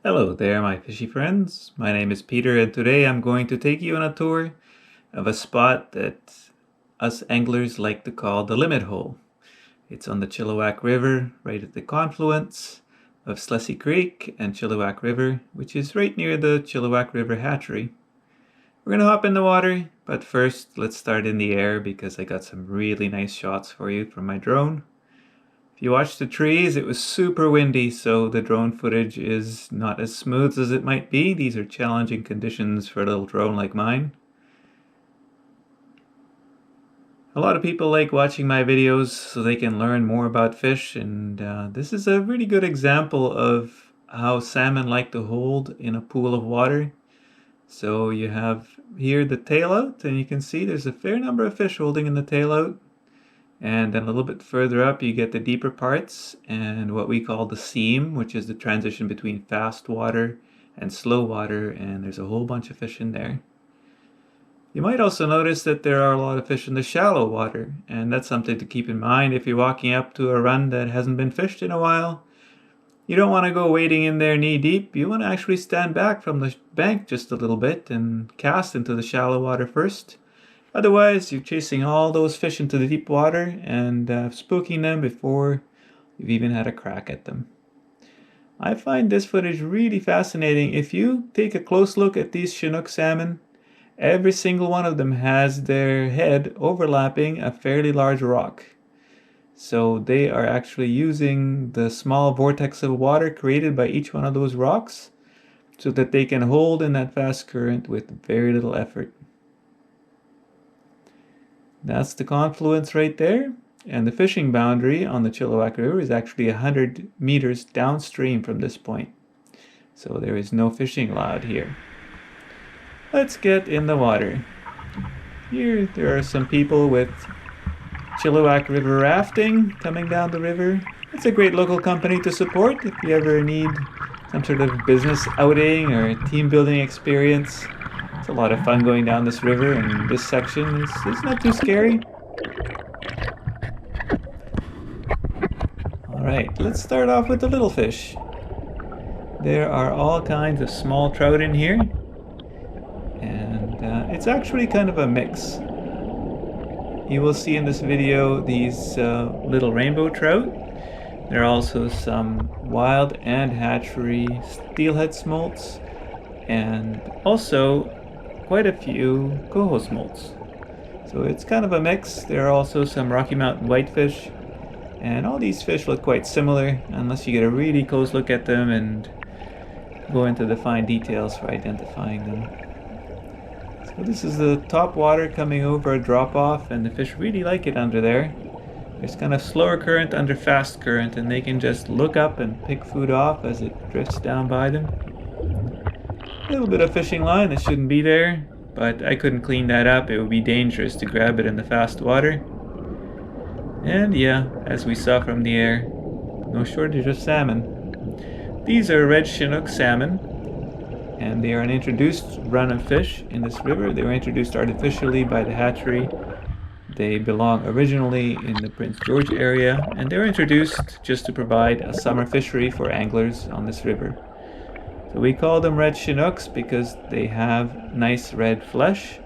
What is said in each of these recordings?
Hello there, my fishy friends. My name is Peter, and today I'm going to take you on a tour of a spot that us anglers like to call the limit hole. It's on the Chilliwack River, right at the confluence of Slessy Creek and Chilliwack River, which is right near the Chilliwack River hatchery. We're going to hop in the water, but first let's start in the air because I got some really nice shots for you from my drone. If you watch the trees, it was super windy, so the drone footage is not as smooth as it might be. These are challenging conditions for a little drone like mine. A lot of people like watching my videos so they can learn more about fish, and this is a really good example of how salmon like to hold in a pool of water. So you have here the tail out, and you can see there's a fair number of fish holding in the tail out. And then a little bit further up you get the deeper parts and what we call the seam, which is the transition between fast water and slow water, and there's a whole bunch of fish in there. You might also notice that there are a lot of fish in the shallow water, and that's something to keep in mind if you're walking up to a run that hasn't been fished in a while. You don't want to go wading in there knee deep. You want to actually stand back from the bank just a little bit and cast into the shallow water first. Otherwise, you're chasing all those fish into the deep water and spooking them before you've even had a crack at them. I find this footage really fascinating. If you take a close look at these Chinook salmon, every single one of them has their head overlapping a fairly large rock. So they are actually using the small vortex of water created by each one of those rocks so that they can hold in that fast current with very little effort. That's the confluence right there, and the fishing boundary on the Chilliwack River is actually 100 meters downstream from this point. So there is no fishing allowed here. Let's get in the water. Here there are some people with Chilliwack River rafting coming down the river. It's a great local company to support if you ever need some sort of business outing or team building experience. It's a lot of fun going down this river, and this section is not too scary. Alright, let's start off with the little fish. There are all kinds of small trout in here, and it's actually kind of a mix. You will see in this video these little rainbow trout. There are also some wild and hatchery steelhead smolts, and also quite a few coho smolts. So it's kind of a mix. There are also some Rocky Mountain whitefish, and all these fish look quite similar unless you get a really close look at them and go into the fine details for identifying them. So this is the top water coming over a drop off, and the fish really like it under there. There's kind of slower current under fast current, and they can just look up and pick food off as it drifts down by them. A little bit of fishing line that shouldn't be there, but I couldn't clean that up. It would be dangerous to grab it in the fast water. And yeah, as we saw from the air, no shortage of salmon. These are red Chinook salmon, and they are an introduced run of fish in this river. They were introduced artificially by the hatchery. They belong originally in the Prince George area, and they were introduced just to provide a summer fishery for anglers on this river. So we call them red Chinooks because they have nice red flesh,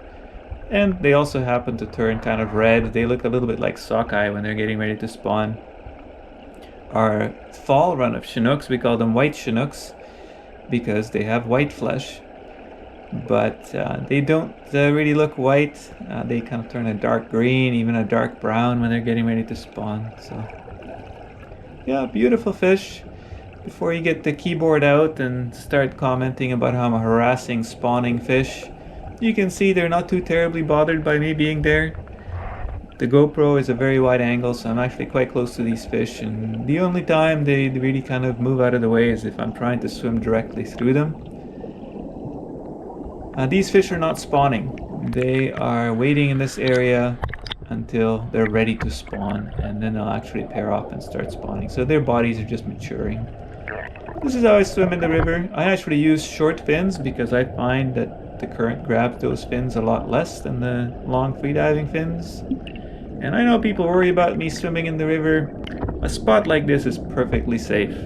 and they also happen to turn kind of red. They look a little bit like sockeye when they're getting ready to spawn. Our fall run of Chinooks, we call them white Chinooks because they have white flesh, but they don't really look white. They kind of turn a dark green, even a dark brown when they're getting ready to spawn. So yeah, beautiful fish. Before you get the keyboard out and start commenting about how I'm harassing spawning fish, you can see they're not too terribly bothered by me being there. The GoPro is a very wide angle, so I'm actually quite close to these fish, and the only time they really kind of move out of the way is if I'm trying to swim directly through them. These fish are not spawning. They are waiting in this area until they're ready to spawn, and then they'll actually pair off and start spawning. So their bodies are just maturing. This is how I swim in the river. I actually use short fins because I find that the current grabs those fins a lot less than the long freediving fins. And I know people worry about me swimming in the river. A spot like this is perfectly safe.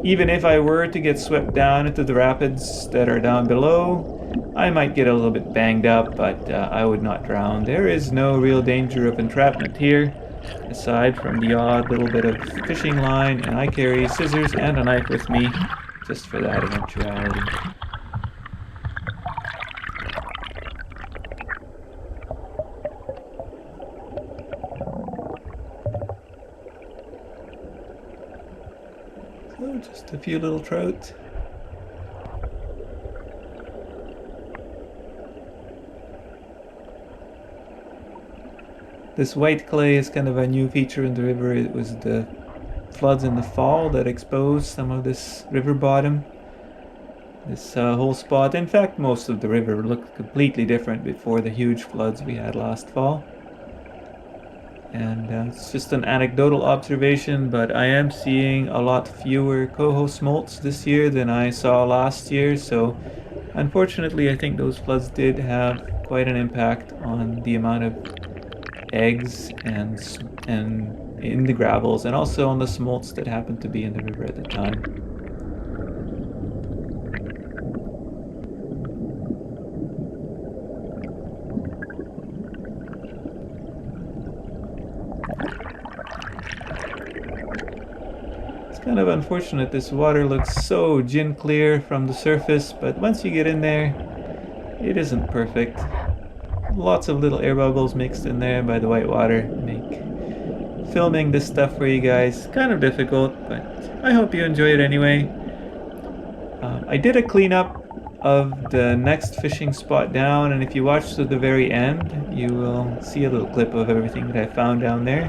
Even if I were to get swept down into the rapids that are down below, I might get a little bit banged up, but I would not drown. There is no real danger of entrapment here, aside from the odd little bit of fishing line, and I carry scissors and a knife with me, just for that eventuality. So just a few little trout. This white clay is kind of a new feature in the river. It was the floods in the fall that exposed some of this river bottom. This whole spot, in fact, most of the river looked completely different before the huge floods we had last fall. And it's just an anecdotal observation, but I am seeing a lot fewer coho smolts this year than I saw last year. So unfortunately, I think those floods did have quite an impact on the amount of eggs and in the gravels, and also on the smolts that happened to be in the river at the time. It's kind of unfortunate. This water looks so gin clear from the surface, but once you get in there, it isn't perfect. Lots of little air bubbles mixed in there by the white water make filming this stuff for you guys kind of difficult, but I hope you enjoy it anyway. I did a cleanup of the next fishing spot down, and if you watch to the very end, you will see a little clip of everything that I found down there.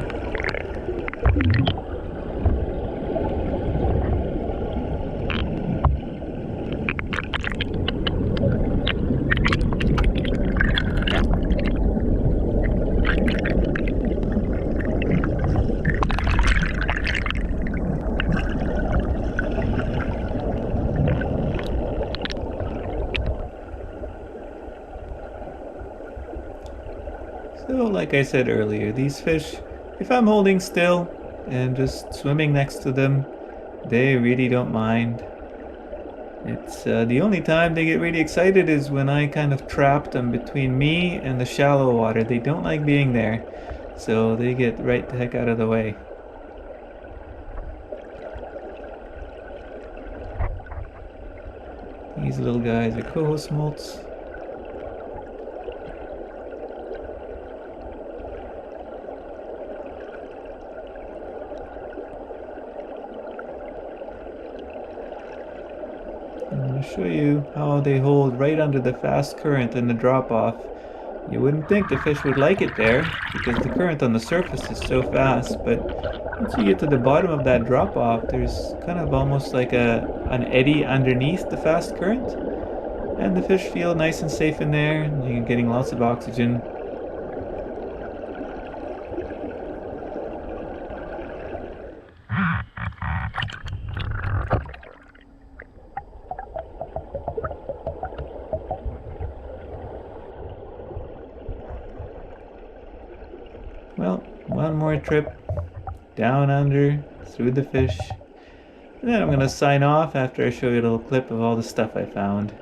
So, like I said earlier, these fish, if I'm holding still and just swimming next to them, they really don't mind. It's the only time they get really excited is when I kind of trap them between me and the shallow water. They don't like being there, so they get right the heck out of the way. These little guys are coho smolts. I'm going to show you how they hold right under the fast current in the drop-off. You wouldn't think the fish would like it there because the current on the surface is so fast, but once you get to the bottom of that drop-off, there's kind of almost like an eddy underneath the fast current, and the fish feel nice and safe in there, and you're getting lots of oxygen. Well, one more trip down under, through the fish, and then I'm going to sign off after I show you a little clip of all the stuff I found.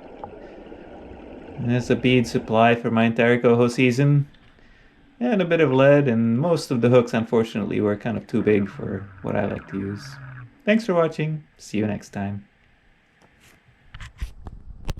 And there's a bead supply for my entire coho season, and a bit of lead, and most of the hooks unfortunately were kind of too big for what I like to use. Thanks for watching, see you next time.